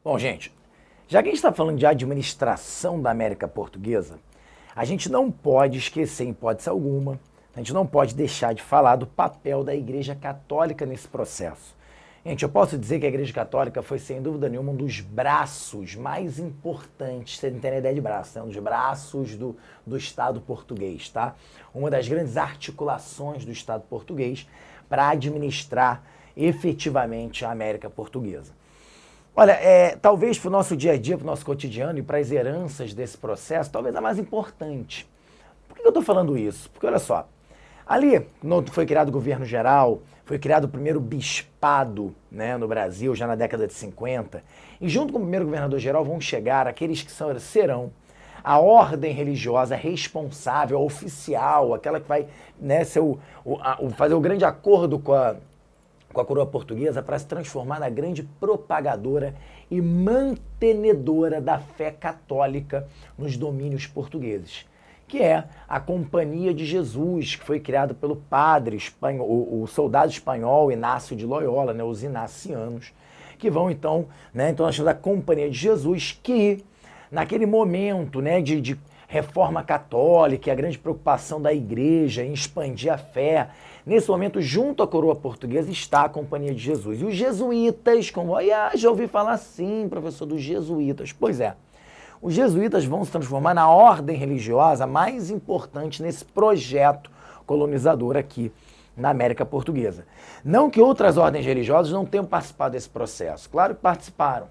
Bom, gente, já que a gente está falando de administração da América Portuguesa, a gente não pode esquecer, em hipótese alguma, a gente não pode deixar de falar do papel da Igreja Católica nesse processo. Gente, eu posso dizer que a Igreja Católica foi, sem dúvida nenhuma, um dos braços mais importantes, vocês não tem ideia de braço, né? Um dos braços do Estado português, tá? Uma das grandes articulações do Estado português para administrar efetivamente a América Portuguesa. Olha, talvez para o nosso dia a dia, para o nosso cotidiano e para as heranças desse processo, talvez a mais importante. Por que eu estou falando isso? Porque, olha só, ali foi criado o governo geral, foi criado o primeiro bispado, né, no Brasil, já na década de 50, e junto com o primeiro governador geral vão chegar aqueles que serão a ordem religiosa responsável, a oficial, aquela que vai, né, fazer o grande acordo com a coroa portuguesa para se transformar na grande propagadora e mantenedora da fé católica nos domínios portugueses, que é a Companhia de Jesus, que foi criada pelo padre espanhol, o soldado espanhol Inácio de Loyola, né, os inacianos, que vão então, né, então nós temos a Companhia de Jesus, que naquele momento, né, de reforma católica, a grande preocupação da igreja em expandir a fé, nesse momento, junto à coroa portuguesa, está a Companhia de Jesus. E os jesuítas, já ouvi falar assim, professor, dos jesuítas. Pois é, os jesuítas vão se transformar na ordem religiosa mais importante nesse projeto colonizador aqui na América Portuguesa. Não que outras ordens religiosas não tenham participado desse processo, claro que participaram.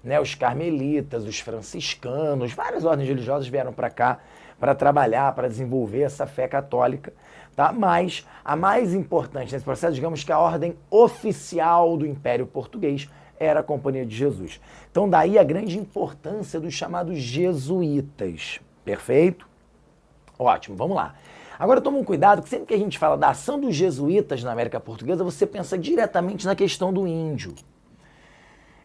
Né, os carmelitas, os franciscanos, várias ordens religiosas vieram para cá para trabalhar, para desenvolver essa fé católica, tá? Mas a mais importante nesse processo, digamos que a ordem oficial do Império Português era a Companhia de Jesus. Então daí a grande importância dos chamados jesuítas, perfeito? Ótimo, vamos lá. Agora toma um cuidado, que sempre que a gente fala da ação dos jesuítas na América Portuguesa, você pensa diretamente na questão do índio.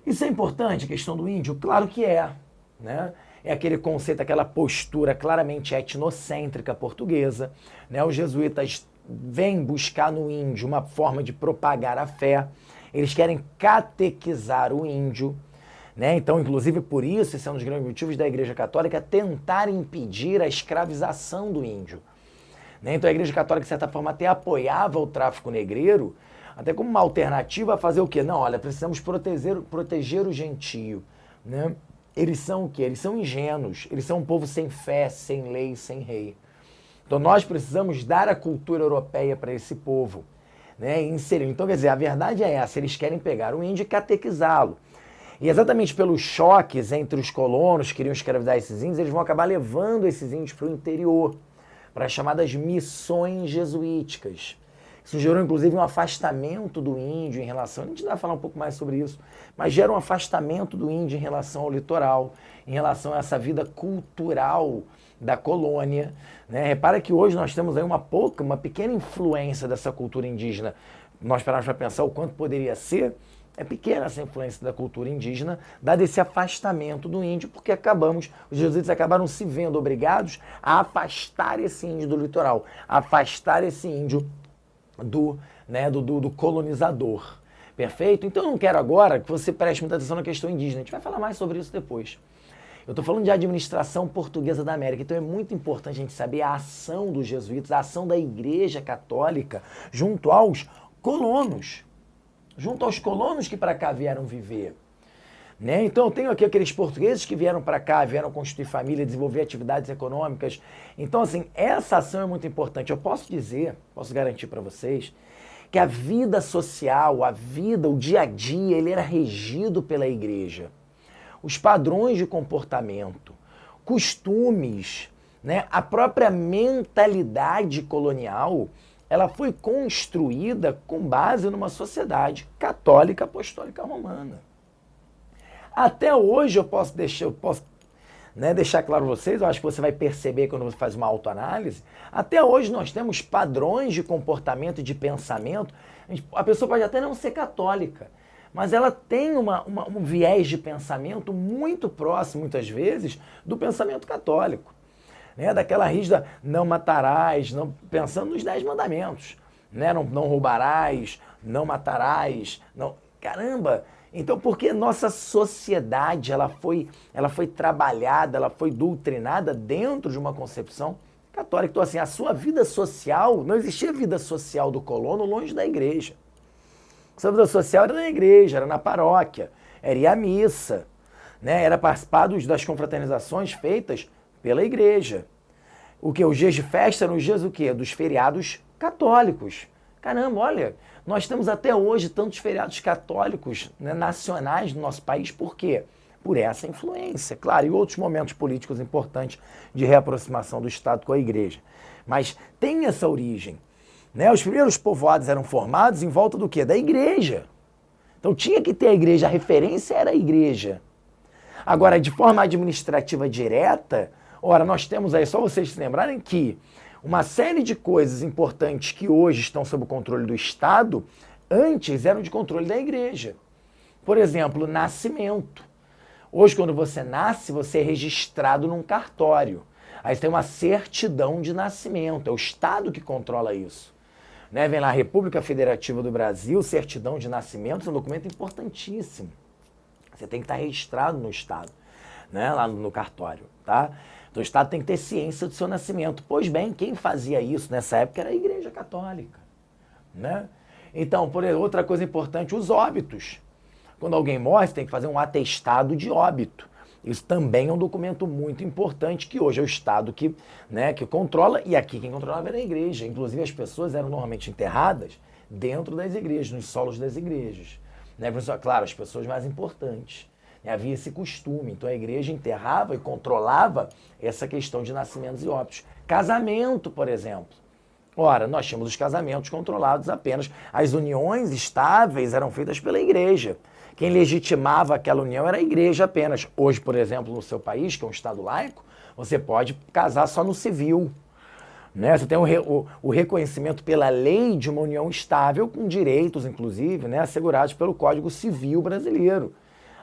Isso é importante, a questão do índio? Claro que é, né? É aquele conceito, aquela postura claramente etnocêntrica portuguesa, né? Os jesuítas vêm buscar no índio uma forma de propagar a fé, eles querem catequizar o índio, né? Então, inclusive por isso, esse é um dos grandes motivos da Igreja Católica tentar impedir a escravização do índio, né? Então a Igreja Católica, de certa forma, até apoiava o tráfico negreiro, até como uma alternativa a fazer o quê? Não, olha, precisamos proteger o gentio, né? Eles são o quê? Eles são ingênuos, eles são um povo sem fé, sem lei, sem rei. Então nós precisamos dar a cultura europeia para esse povo, né? E inserir. Então, quer dizer, a verdade é essa, eles querem pegar o índio e catequizá-lo. E exatamente pelos choques entre os colonos que queriam escravizar esses índios, eles vão acabar levando esses índios para o interior, para as chamadas missões jesuíticas. Isso gerou, inclusive, um afastamento do índio em relação... A gente vai falar um pouco mais sobre isso, mas gera um afastamento do índio em relação ao litoral, em relação a essa vida cultural da colônia, né? Repara que hoje nós temos aí uma pequena influência dessa cultura indígena. Nós paramos para pensar o quanto poderia ser. É pequena essa influência da cultura indígena, dado esse afastamento do índio, porque os jesuítas acabaram se vendo obrigados a afastar esse índio do litoral, a afastar esse índio do colonizador. Perfeito? Então eu não quero agora que você preste muita atenção na questão indígena. A gente vai falar mais sobre isso depois. Eu estou falando de administração portuguesa da América. Então é muito importante a gente saber a ação dos jesuítas, a ação da Igreja Católica junto aos colonos. Junto aos colonos que para cá vieram viver. Né? Então eu tenho aqui aqueles portugueses que vieram para cá, vieram constituir família, desenvolver atividades econômicas. Então, assim, essa ação é muito importante. Eu posso garantir para vocês, que a vida social, o dia a dia, ele era regido pela igreja. Os padrões de comportamento, costumes, né? A própria mentalidade colonial, ela foi construída com base numa sociedade católica apostólica romana. Até hoje eu posso deixar claro para vocês, eu acho que você vai perceber quando você faz uma autoanálise, até hoje nós temos padrões de comportamento e de pensamento. A pessoa pode até não ser católica, mas ela tem um viés de pensamento muito próximo, muitas vezes, do pensamento católico. Né? Daquela rígida, não matarás, pensando nos 10 mandamentos. Né? Não roubarás, não matarás, não... Caramba! Então, porque nossa sociedade ela foi trabalhada, ela foi doutrinada dentro de uma concepção católica. Então, assim, a sua vida social, não existia vida social do colono longe da igreja. A sua vida social era na igreja, era na paróquia, era ir à missa, né? Era participar das confraternizações feitas pela igreja. O que? Os dias de festa eram os dias o quê? Dos feriados católicos. Caramba, olha, nós temos até hoje tantos feriados católicos, né, nacionais no nosso país, por quê? Por essa influência, claro, e outros momentos políticos importantes de reaproximação do Estado com a igreja. Mas tem essa origem, né? Os primeiros povoados eram formados em volta do quê? Da igreja. Então tinha que ter a igreja, a referência era a igreja. Agora, de forma administrativa direta, ora, nós temos aí, só vocês se lembrarem que uma série de coisas importantes que hoje estão sob o controle do Estado, antes eram de controle da igreja. Por exemplo, nascimento. Hoje, quando você nasce, você é registrado num cartório. Aí você tem uma certidão de nascimento, é o Estado que controla isso. Né? Vem lá, República Federativa do Brasil, certidão de nascimento, é um documento importantíssimo. Você tem que estar registrado no Estado, né? Lá no cartório, tá? Então o Estado tem que ter ciência do seu nascimento. Pois bem, quem fazia isso nessa época era a Igreja Católica, né? Então, por exemplo, outra coisa importante, os óbitos. Quando alguém morre, você tem que fazer um atestado de óbito. Isso também é um documento muito importante que hoje é o Estado que, né, que controla, e aqui quem controlava era a igreja. Inclusive as pessoas eram normalmente enterradas dentro das igrejas, nos solos das igrejas. Né? Claro, as pessoas mais importantes. Havia esse costume, então a igreja enterrava e controlava essa questão de nascimentos e óbitos. Casamento, por exemplo. Ora, nós tínhamos os casamentos controlados apenas. As uniões estáveis eram feitas pela igreja. Quem legitimava aquela união era a igreja apenas. Hoje, por exemplo, no seu país, que é um Estado laico, você pode casar só no civil. Né? Você tem o reconhecimento pela lei de uma união estável, com direitos, inclusive, né, assegurados pelo Código Civil brasileiro.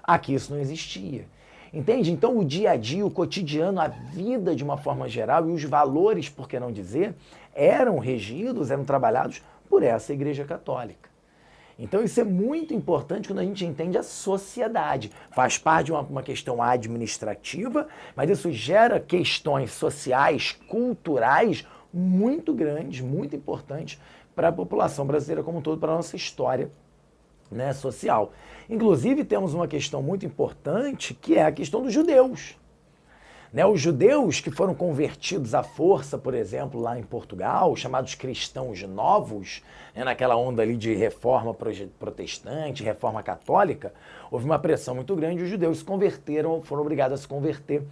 Aqui isso não existia. Entende? Então o dia a dia, o cotidiano, a vida de uma forma geral e os valores, por que não dizer, eram regidos, eram trabalhados por essa Igreja Católica. Então isso é muito importante quando a gente entende a sociedade. Faz parte de uma questão administrativa, mas isso gera questões sociais, culturais muito grandes, muito importantes para a população brasileira como um todo, para a nossa história, né, social. Inclusive temos uma questão muito importante que é a questão dos judeus. Né, os judeus que foram convertidos à força, por exemplo, lá em Portugal, chamados cristãos novos, né, naquela onda ali de reforma protestante, reforma católica, houve uma pressão muito grande e os judeus se converteram, foram obrigados a se converter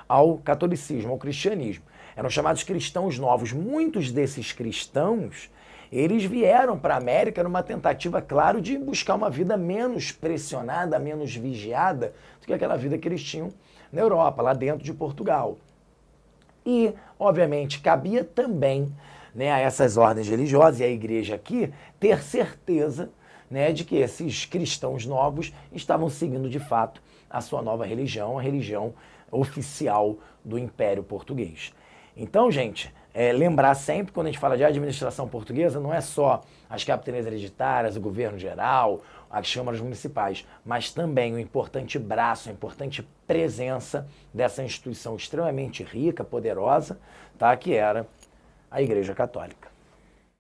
ao catolicismo, ao cristianismo. Eram chamados cristãos novos. Muitos desses cristãos, eles vieram para a América numa tentativa, claro, de buscar uma vida menos pressionada, menos vigiada do que aquela vida que eles tinham na Europa, lá dentro de Portugal. E, obviamente, cabia também, né, a essas ordens religiosas e à igreja aqui ter certeza, né, de que esses cristãos novos estavam seguindo, de fato, a sua nova religião, a religião oficial do Império Português. Então, gente, lembrar sempre, quando a gente fala de administração portuguesa, não é só as capitanias hereditárias, o governo geral, as câmaras municipais, mas também o importante braço, a importante presença dessa instituição extremamente rica, poderosa, tá, que era a Igreja Católica.